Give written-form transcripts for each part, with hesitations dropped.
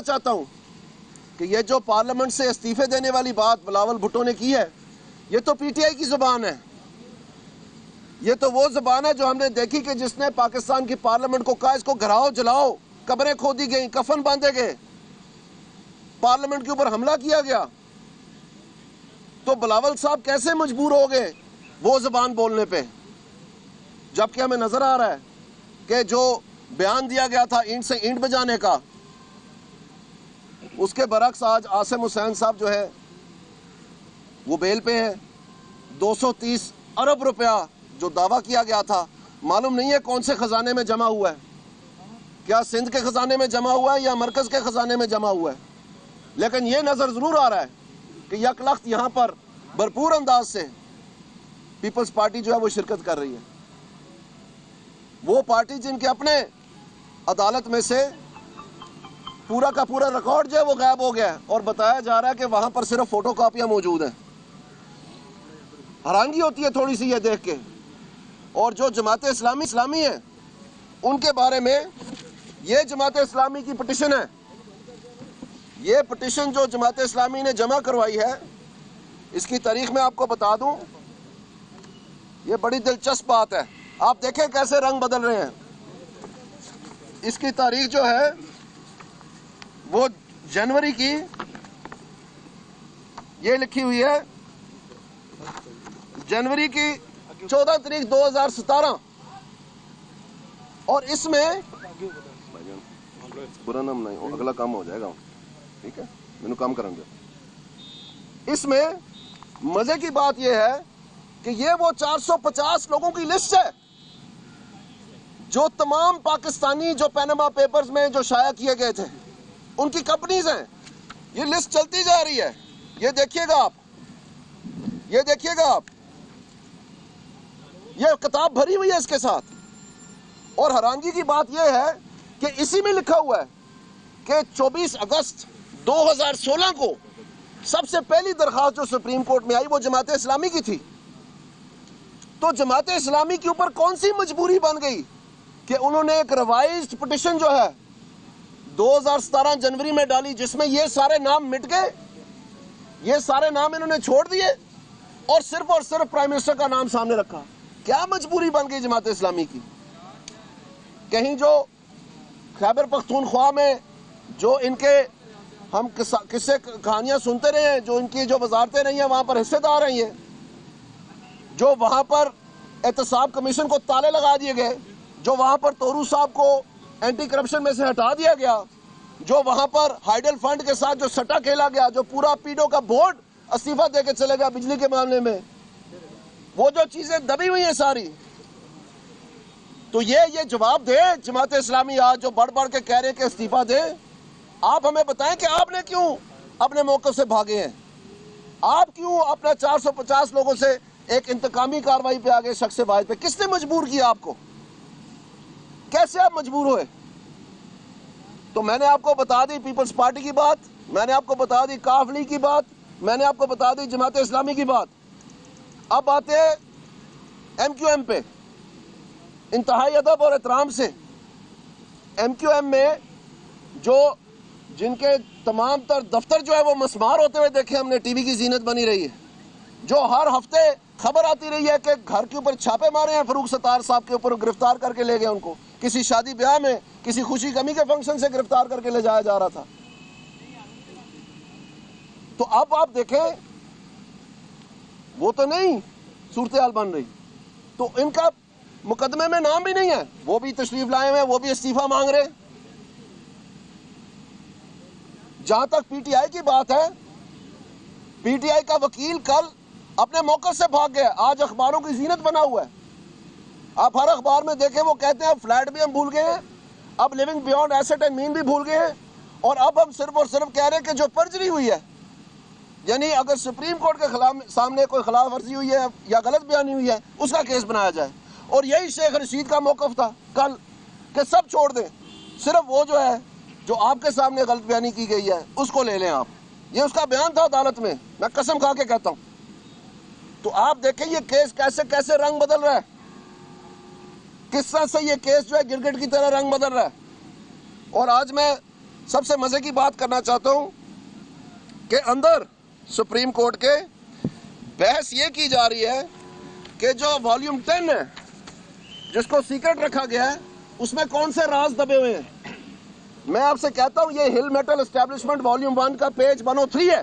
चाहता हूं कि ये जो पार्लियामेंट से इस्तीफे देने वाली बात बिलावल भुट्टो ने की है, ये तो पीटीआई की जुबान है। ये तो वो जुबान है जो हमने देखी कि जिसने पाकिस्तान की पार्लियामेंट को कहा इसको घराओ जलाओ, कब्रें खोदी गई, कफन बांधे गए, पार्लियामेंट के ऊपर हमला किया गया। तो बिलावल साहब कैसे मजबूर हो गए वो जुबान बोलने पे, जबकि हमें नजर आ रहा है कि जो बयान दिया गया था ईंट से ईंट बजाने का, उसके बरक्स आज आसिम हुसैन साहब जो है वो बेल पे है। 230 अरब रुपया जो दावा किया गया था, मालूम नहीं है कौन से खजाने में जमा हुआ है, क्या सिंध के खजाने में जमा हुआ है या मरकज के खजाने में जमा हुआ है, लेकिन यह नजर जरूर आ रहा है कि यकलख्त यहां पर भरपूर अंदाज से पीपल्स पार्टी जो है वो शिरकत कर रही है। वो पार्टी जिनके अपने अदालत में से पूरा का पूरा रिकॉर्ड जो है वो गायब हो गया है और बताया जा रहा है कि वहां पर सिर्फ फोटो कॉपियां मौजूद हैं। हैरानगी होती है थोड़ी सी ये देख के। और जो जमात इस्लामी है उनके बारे में, ये जमात इस्लामी की पिटिशन है, ये पिटिशन जो जमात इस्लामी ने जमा करवाई है, इसकी तारीख में आपको बता दूं, ये बड़ी दिलचस्प बात है। आप देखें कैसे रंग बदल रहे हैं। इसकी तारीख जो है वो जनवरी की, ये लिखी हुई है जनवरी की 14 तारीख 2017। और इसमें बुरा नाम नहीं, अगला काम हो जाएगा, ठीक है, मैंने काम करेंगे। इसमें मजे की बात यह है कि ये वो 450 लोगों की लिस्ट है जो तमाम पाकिस्तानी जो पैनामा पेपर्स में जो शाया किए गए थे, उनकी कंपनीज हैं। ये लिस्ट चलती जा रही है, ये देखिएगा आप, ये देखिएगा आप, ये किताब भरी हुई है इसके साथ। और हैरानगी की बात यह है कि इसी में लिखा हुआ है कि 24 अगस्त 2016 को सबसे पहली दरखास्त जो सुप्रीम कोर्ट में आई वो जमात इस्लामी की थी। तो जमात इस्लामी के ऊपर कौन सी मजबूरी बन गई कि उन्होंने एक रिवाइज्ड पिटिशन जो है 2017 जनवरी में डाली, जिसमें ये सारे नाम मिट गए, ये सारे नाम इन्होंने छोड़ दिए और सिर्फ प्राइम मिनिस्टर का नाम सामने रखा। क्या मजबूरी बन गई जमात इस्लामी की? कहीं जो खैबर पख्तूनख्वा में जो इनके हम किस्से कहानियां सुनते रहे हैं, जो इनकी जो वजारतें रही हैं वहां पर हिस्सेदार हैं, ये जो वहां पर एहतसाब कमीशन को ताले लगा दिए गए, जो वहां पर तोरू साहब को एंटी करप्शन में से हटा दिया गया, जो वहां पर हाइडल फंड के साथ जो सट्टा खेला गया, जो पूरा पीडो का बोर्ड इस्तीफा देके चले गया बिजली के मामले में, वो जो चीजें दबी हुई हैं सारी, तो ये जवाब दे जमात इस्लामी आज जो बढ़ बढ़ के कह रहे हैं कि इस्तीफा दे। आप हमें बताएं कि आपने क्यों अपने मौके से भागे हैं, आप क्यों अपने 450 लोगों से एक इंतकामी कार्रवाई पे आगे, शख्स वाहिद पे किसने मजबूर किया आपको? कैसे आप मजबूर हुए? तो मैंने आपको बता दी पीपल्स पार्टी की बात, मैंने आपको बता दी काफ लीग की बात, मैंने आपको बता दी जमात इस्लामी की बात। अब आते हैं MQM पे। इंतहाई अदब और एहतराम से MQM में जो जिनके तमाम तर दफ्तर जो है वो मस्मार होते हुए देखे हमने, टीवी की जीनत बनी रही है, जो हर हफ्ते खबर आती रही है कि घर के ऊपर छापे मारे हैं फरूख सत्तार साहब के ऊपर, गिरफ्तार करके ले गए उनको, किसी शादी ब्याह में, किसी खुशी गमी के फंक्शन से गिरफ्तार करके ले जाया जा रहा था। तो अब आप देखें वो तो नहीं सूरत हाल बन रही, तो इनका मुकदमे में नाम भी नहीं है, वो भी तशरीफ लाए हुए हैं, वो भी इस्तीफा मांग रहे। जहां तक पीटीआई की बात है, पीटीआई का वकील कल अपने मौके से भाग गया, आज अखबारों की जीनत बना हुआ है। आप हर अखबार में देखें वो कहते हैं फ्लैट भी हम भूल गए हैं, अब living beyond asset and mean भी भूल गए हैं, और अब हम सिर्फ और सिर्फ कह रहे हैं कि जो पर्जरी हुई है, यानी अगर सुप्रीम कोर्ट के खिलाफ सामने कोई खिलाफ वर्जी हुई है या गलत बयानी हुई है उसका केस बनाया जाए। और यही शेख रशीद का मौकफ था कल कि सब छोड़ दें, सिर्फ वो जो है जो आपके सामने गलत बयानी की गई है उसको ले लें आप। ये उसका बयान था अदालत में, मैं कसम खा के कहता हूं। तो आप देखें ये केस कैसे कैसे रंग बदल रहा है, किस तरह से ये केस जो है गिरगिट की तरह रंग बदल रहा है। और आज मैं सबसे मजे की बात करना चाहता हूं कि अंदर सुप्रीम कोर्ट के बहस ये की जा रही है कि जो वॉल्यूम 10 है जिसको सीक्रेट रखा गया है उसमें कौन से राज दबे हुए हैं। मैं आपसे कहता हूं ये हिल मेटल एस्टेब्लिशमेंट वॉल्यूम 1 का पेज 103 है,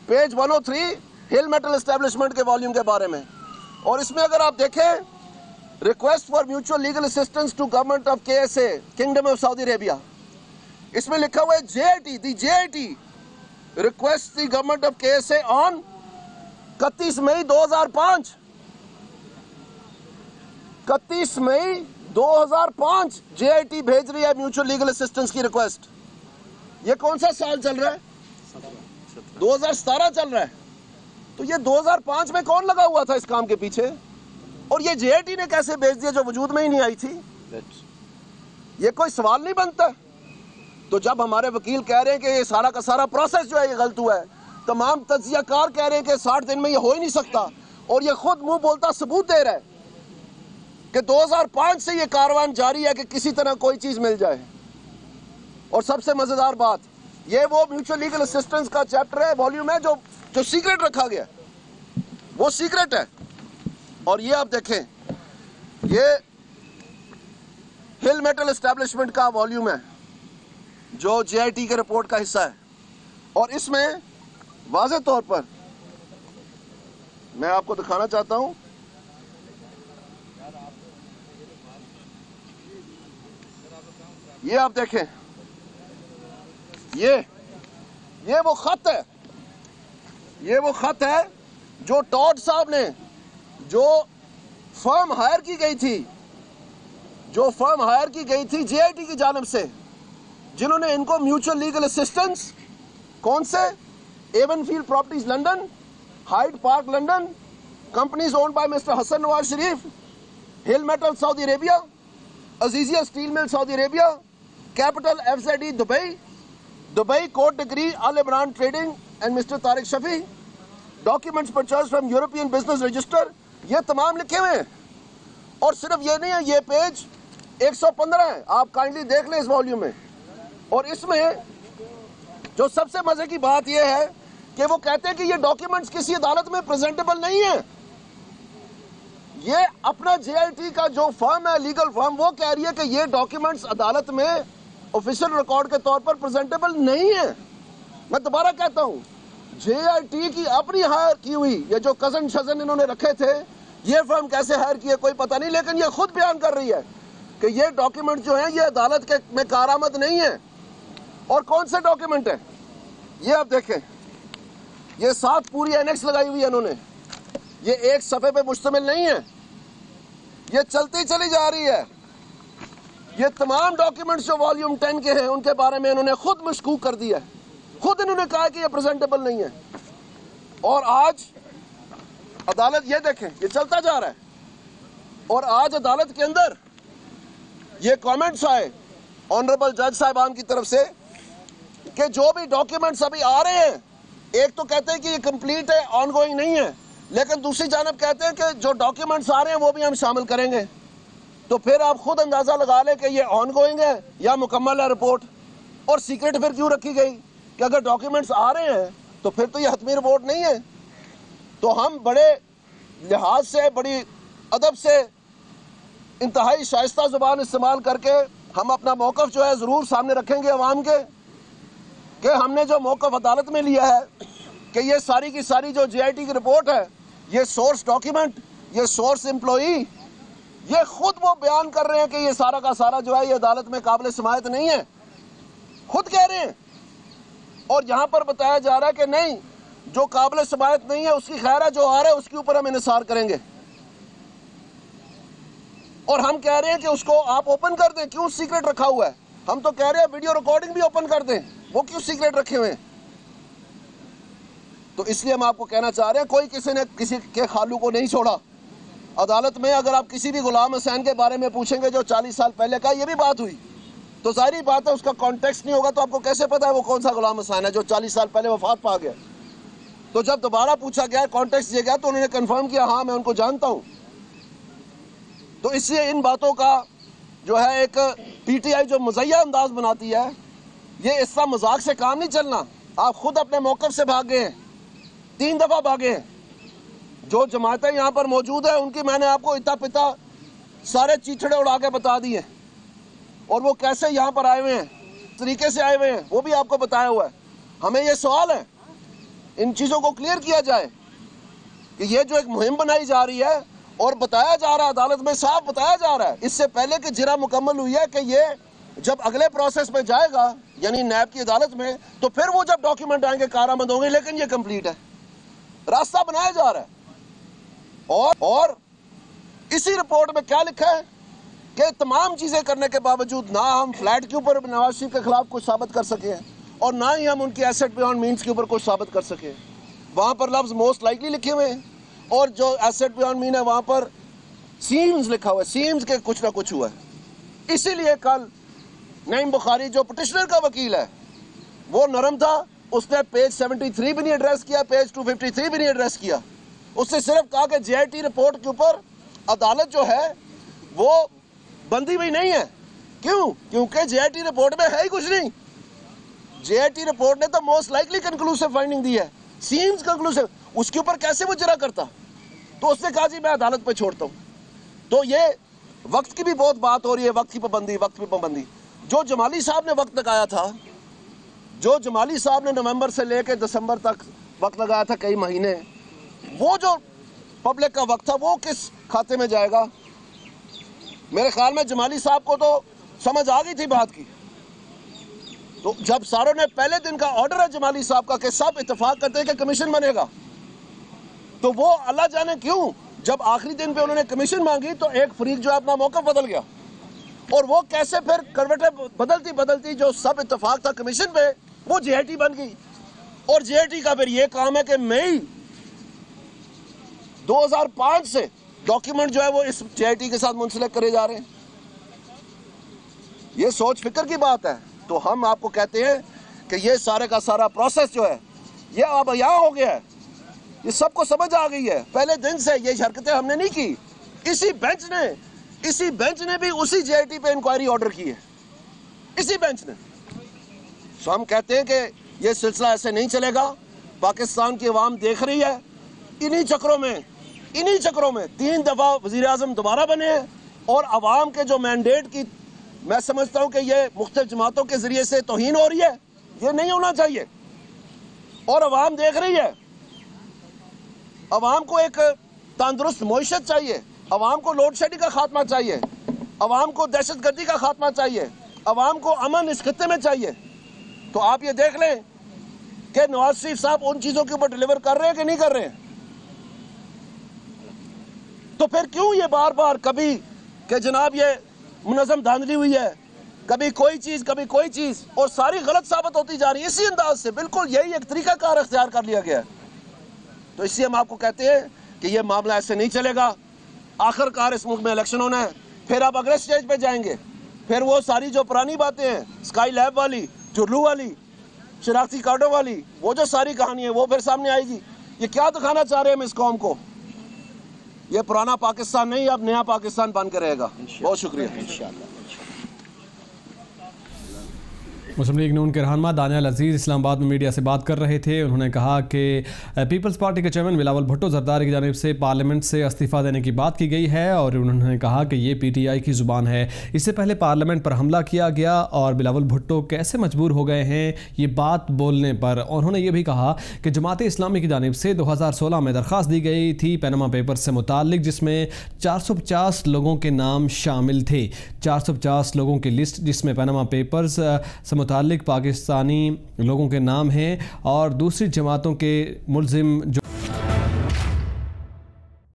पेज 103 हिल मेटल एस्टेब्लिशमेंट के वॉल्यूम के बारे में। और इसमें अगर आप देखें, request for mutual legal assistance to government of KSA kingdom of Saudi Arabia, इसमें लिखा हुआ है JIT request the government of KSA on 31 May 2005, 31 May 2005 JIT भेज रही है म्यूचुअल लीगल असिस्टेंस की रिक्वेस्ट। ये कौन सा साल चल रहा है? 2017 चल रहा है। तो ये 2005 में कौन लगा हुआ था इस काम के पीछे, और ये JIT ने कैसे भेज दिया जो वजूद में ही नहीं आई थी? ये कोई सवाल नहीं बनता। तो जब हमारे वकील कह रहे हैं कि ये सारा का सारा प्रोसेस जो है ये गलत हुआ है, तमाम तज्जियाकार कह रहे हैं कि 60 दिन में ये हो ही नहीं सकता, और ये खुद मुंह बोलता सबूत दे रहा है कि 2005 से ये कारवान जारी है कि किसी तरह कोई चीज मिल जाए। और सबसे मजेदार बात, ये वो म्यूचुअल लीगल असिस्टेंस का चैप्टर है, वॉल्यूम है जो सीक्रेट रखा गया, वो सीक्रेट है। और ये आप देखें, ये हिल मेटल एस्टेब्लिशमेंट का वॉल्यूम है जो JIT के रिपोर्ट का हिस्सा है। और इसमें वाज़े तौर पर मैं आपको दिखाना चाहता हूं, ये आप देखें, ये वो खत है, ये वो खत है जो टॉड साहब ने, जो फर्म हायर की गई थी, JIT की जानिब से, जिन्होंने इनको म्यूचुअल लीगल असिस्टेंस, कौन से, Avenfield properties London, Hyde Park London, companies owned by mister Hasan Nawaz Sharif, Hill Metal Saudi Arabia, Azizia steel mill Saudi Arabia, capital FZE Dubai court decree Al Imran trading and mister Tariq Shafi, documents purchase from European business register, ये तमाम लिखे हुए हैं। और सिर्फ ये नहीं है, ये पेज 115 है, आप काइंडली देख लें इस वॉल्यूम में। और इसमें जो सबसे मजे की बात यह है कि वो कहते हैं कि ये डॉक्यूमेंट्स किसी अदालत में प्रेजेंटेबल नहीं है। ये अपना JIT का जो फर्म है, लीगल फर्म, वो कह रही है कि ये डॉक्यूमेंट्स अदालत में ऑफिशियल रिकॉर्ड के तौर पर प्रेजेंटेबल नहीं है। मैं दोबारा कहता हूं, JIT की अपनी हायर की हुई, ये जो कजन शजन इन्होंने रखे थे, ये फर्म कैसे हायर किए कोई पता नहीं, लेकिन ये खुद बयान कर रही है कि ये डॉक्यूमेंट जो है ये अदालत के में कारामद नहीं है। और कौन से डॉक्यूमेंट है ये आप देखें, ये 7 पूरी एनेक्स लगाई हुई है इन्होंने, ये एक सफे पे मुश्तमिल नहीं है, ये चलती चली जा रही है। ये तमाम डॉक्यूमेंट्स जो वॉल्यूम 10 के हैं उनके बारे में इन्होंने खुद मशकूक कर दिया है, खुद इन्होंने कहा कि ये प्रेजेंटेबल नहीं है। और आज अदालत, ये देखें, ये चलता जा रहा है। और आज अदालत के अंदर ये कमेंट्स आए ऑनरेबल जज साहिबान की तरफ से कि जो भी डॉक्यूमेंट्स अभी आ रहे हैं, एक तो कहते हैं कि ये कंप्लीट है, ऑनगोइंग नहीं है, लेकिन दूसरी जानब कहते हैं कि जो डॉक्यूमेंट्स आ रहे हैं वो भी हम शामिल करेंगे। तो फिर आप खुद अंदाजा लगा लें कि ये ऑनगोइंग है या मुकम्मल है रिपोर्ट। और सीक्रेट फिर क्यों रखी गई कि अगर डॉक्यूमेंट्स आ रहे हैं तो फिर तो ये हतमी रिपोर्ट नहीं है। तो हम बड़े लिहाज से, बड़ी अदब से, इंतहाई शाइस्ता जुबान इस्तेमाल करके हम अपना मौक़िफ़ जो है ज़रूर सामने रखेंगे अवाम के, कि हमने जो मौक़िफ़ अदालत में लिया है कि ये सारी की सारी जो JIT की रिपोर्ट है, ये सोर्स डॉक्यूमेंट, ये सोर्स एम्प्लॉई, ये खुद वो बयान कर रहे हैं कि ये सारा का सारा जो है ये अदालत में काबिल समायत नहीं है, खुद कह रहे हैं। और यहाँ पर बताया जा रहा है कि नहीं, जो काबिल समायत नहीं है उसकी खैर है, जो आ रहा है उसके ऊपर हम इन्हिसार करेंगे। और हम कह रहे हैं कि उसको आप ओपन कर दें, क्यों सीक्रेट रखा हुआ है? हम तो कह रहे हैं वीडियो रिकॉर्डिंग भी ओपन कर दें, वो क्यों सीक्रेट रखे हुए हैं? तो इसलिए हम आपको कहना चाह रहे हैं, कोई किसी ने किसी के खालू को नहीं छोड़ा। अदालत में अगर आप किसी भी गुलाम हुसैन के बारे में पूछेंगे जो 40 साल पहले का ये भी बात हुई, तो जाहिर बात है उसका कॉन्टेक्स्ट नहीं होगा, तो आपको कैसे पता है वो कौन सा गुलाम हुसैन है जो 40 साल पहले वफात पा गया? तो जब दोबारा पूछा गया, कॉन्टेक्स्ट दिया गया, तो उन्होंने कंफर्म किया हाँ मैं उनको जानता हूं। तो इसलिए इन बातों का जो है एक PTI जो मज़य्या अंदाज बनाती है ये इस तरह मजाक से काम नहीं चलना। आप खुद अपने मौक़िफ़ से भागे हैं, 3 दफ़ा भागे हैं। जो जमातें यहाँ पर मौजूद है उनकी मैंने आपको इतना पिता सारे चीथड़े उड़ा के बता दिए, और वो कैसे यहाँ पर आए हुए हैं, तरीके से आए हुए हैं, वो भी आपको बताया हुआ है। हमें ये सवाल है, इन चीज़ों को क्लियर किया जाए कि ये जो एक मुहिम बनाई जा रही है और बताया जा रहा है, अदालत में साफ बताया जा रहा है इससे पहले कि जिरा मुकम्मल हुई है कि ये जब अगले प्रोसेस में जाएगा यानी नैब की अदालत में, तो फिर वो जब डॉक्यूमेंट आएंगे कारामद होंगे, लेकिन ये कंप्लीट है, रास्ता बनाया जा रहा है। और इसी रिपोर्ट में क्या लिखा है कि तमाम चीज़ें करने के बावजूद ना हम फ्लैट के ऊपर नवाज शरीफ के खिलाफ कुछ साबित कर सके हैं और ना ही हम उनकी एसेट बियॉन्ड मीन्स के ऊपर कुछ साबित कर सके। वहाँ पर लफ्ज़ मोस्ट लाइकली लिखे हुए हैं और जो एसेट बियॉन्ड मीन है वहाँ पर सीम्स लिखा हुआ है, सीम्स के कुछ ना कुछ हुआ है। इसीलिए कल नईम बुखारी जो पिटिशनर का वकील है वो नरम था, उसने पेज 73 भी नहीं एड्रेस किया, पेज 253 भी नहीं एड्रेस किया। उसने सिर्फ कहा कि JIT रिपोर्ट के ऊपर अदालत जो है वो बंधी हुई नहीं है। क्यों? क्योंकि JIT रिपोर्ट में है ही कुछ नहीं। JIT रिपोर्ट ने तो मोस्ट लाइकली कंक्लूसिव फाइंडिंग दी है, सीम्स कंक्लूसिव, उसके ऊपर कैसे वो जरा करता? तो उसने कहा जी मैं अदालत पे छोड़ता हूँ। तो ये वक्त की भी बहुत बात हो रही है, वक्त की पाबंदी, वक्त की पाबंदी। जो जमाली साहब ने वक्त लगाया था, जो जमाली साहब ने नवंबर से लेकर दिसंबर तक वक्त लगाया था, कई महीने, वो जो पब्लिक का वक्त था वो किस खाते में जाएगा? मेरे ख्याल में जमाली साहब को तो समझ आ गई थी बात की। तो जब सारों ने पहले दिन का ऑर्डर है जमाली साहब का कि सब इत्तेफाक करते हैं कि कमीशन बनेगा, तो वो अल्लाह जाने क्यों जब आखिरी दिन पे उन्होंने कमीशन मांगी तो एक फरीक जो है अपना मौका बदल गया, और वो कैसे फिर करवटें बदलती बदलती जो सब इत्तेफाक था कमीशन पे वो JIT बन गई। और JIT का फिर ये काम है कि मई 2005 से डॉक्यूमेंट जो है वो इस JIT के साथ मुंसलिक करे जा रहे हैं। ये सोच फिक्र की बात है। तो हम आपको कहते हैं कि ये सारे का सारा प्रोसेस जो है ये अब यहाँ हो गया है, ये सबको समझ आ गई है। पहले दिन से ये हरकतें हमने नहीं की, इसी बेंच ने भी उसी JIT पे इंक्वायरी ऑर्डर की है, इसी बेंच ने। तो हम कहते हैं कि ये सिलसिला ऐसे नहीं चलेगा। पाकिस्तान की अवाम देख रही है, इन्हीं चक्रों में 3 दफ़ा वज़ीर आज़म दोबारा बने हैं, और अवाम के जो मैंडेट की मैं समझता हूँ कि ये मुख्तलिफ जमातों के ज़रिए से तौहीन हो रही है, ये नहीं होना चाहिए। और अवाम देख रही है, अवाम को एक तंदुरुस्त मईशत चाहिए, अवाम को लोड शेडिंग का खात्मा चाहिए, अवाम को दहशतगर्दी का खात्मा चाहिए, अवाम को अमन इस खित्ते में चाहिए। तो आप ये देख लें कि नवाज शरीफ साहब उन चीज़ों के ऊपर डिलीवर कर रहे हैं कि नहीं कर रहे हैं। तो फिर क्यों ये बार बार कभी कि जनाब ये मुनज़्ज़म धांधली हुई है, कभी कोई चीज़ कभी कोई चीज़, और सारी गलत साबित होती जा रही है इसी अंदाज से। बिल्कुल यही एक तरीकाकार अख्तियार कर लिया गया है। तो इसलिए हम आपको कहते हैं कि ये मामला ऐसे नहीं चलेगा। आखिरकार इस मुल्क में इलेक्शन होना है, फिर आप अगले स्टेज पे जाएंगे, फिर वो सारी जो पुरानी बातें हैं, स्काई लैब वाली, चुर्लू वाली, शरारती कार्डों वाली, वो जो सारी कहानी है वो फिर सामने आएगी। ये क्या दिखाना चाह रहे हैं हम इस कौम को? ये पुराना पाकिस्तान नहीं, अब नया पाकिस्तान बन के रहेगा। बहुत शुक्रिया। मुस्लिम लीग नून के रहनुमा दानियाल अजीज़ इस्लामाबाद में मीडिया से बात कर रहे थे। उन्होंने कहा कि पीपल्स पार्टी के चेयरमैन बिलावल भुट्टो जरदारी की जानिब से पार्लियामेंट से इस्तीफ़ा देने की बात की गई है, और उन्होंने कहा कि ये PTI की ज़ुबान है। इससे पहले पार्लियामेंट पर हमला किया गया और बिलावल भुट्टो कैसे मजबूर हो गए हैं ये बात बोलने पर। और उन्होंने ये भी कहा कि जमात इस्लामी की जानिब से 2016 में दरख्वास्त दी गई थी पैनामा पेपर्स से मुताल्लिक, जिसमें 450 लोगों के नाम शामिल थे। 450 लोगों की लिस्ट जिसमें पैनामा पेपर्स से मुताल्लिक पाकिस्तानी लोगों के नाम हैं और दूसरी जमातों के मुल्ज़िम जो